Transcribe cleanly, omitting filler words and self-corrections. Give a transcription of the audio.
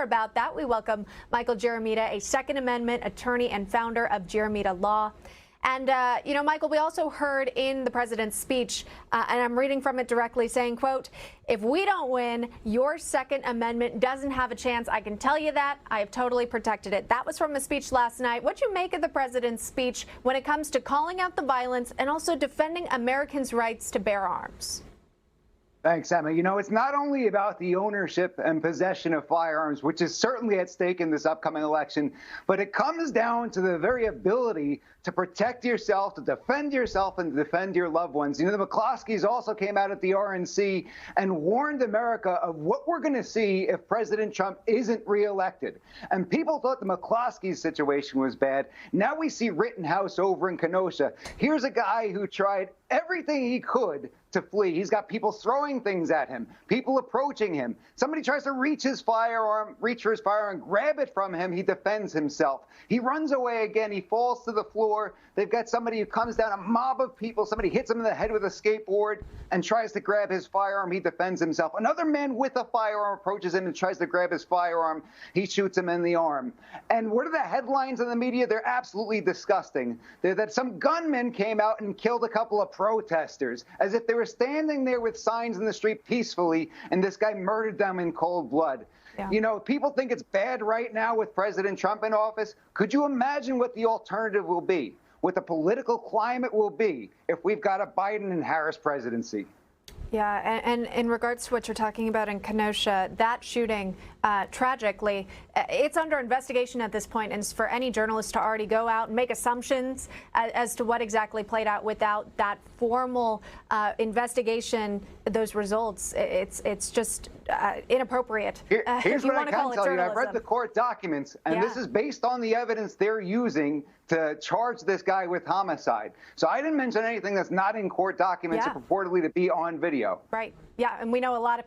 About that, we welcome Michael Jeremita, a Second Amendment attorney and founder of Jeremita Law. And, Michael, we also heard in the president's speech, and I'm reading from it directly, saying, quote, "If we don't win, your Second Amendment doesn't have a chance. I can tell you that. I have totally protected it." That was from a speech last night. What'd you make of the president's speech when it comes to calling out the violence and also defending Americans' rights to bear arms? Thanks, Emma. It's not only about the ownership and possession of firearms, which is certainly at stake in this upcoming election, but it comes down to the very ability to protect yourself, to defend yourself, and to defend your loved ones. The McCloskeys also came out at the RNC and warned America of what we're going to see if President Trump isn't reelected. And people thought the McCloskeys situation was bad. Now we see Rittenhouse over in Kenosha. Here's a guy who tried everything he could to flee. He's got people throwing things at him, people approaching him. Somebody tries to reach for his firearm, grab it from him. He defends himself. He runs away again. He falls to the floor. They've got somebody who comes down, a mob of people. Somebody hits him in the head with a skateboard and tries to grab his firearm. He defends himself. Another man with a firearm approaches him and tries to grab his firearm. He shoots him in the arm. And what are the headlines in the media? They're absolutely disgusting. They're that some gunmen came out and killed a couple of protesters, as if they were standing there with signs in the street peacefully, and this guy murdered them in cold blood. Yeah. People think it's bad right now with President Trump in office. Could you imagine what the alternative will be, what the political climate will be if we've got a Biden and Harris presidency? Yeah, and in regards to what you're talking about in Kenosha, that shooting, tragically, it's under investigation at this point, and for any journalist to already go out and make assumptions as to what exactly played out without that formal investigation, those results, it's just inappropriate. Here's what I can tell you. I've read the court documents, and this is based on the evidence they're using to charge this guy with homicide. So I didn't mention anything that's not in court documents or purportedly to be on video. Right. Yeah, and we know a lot of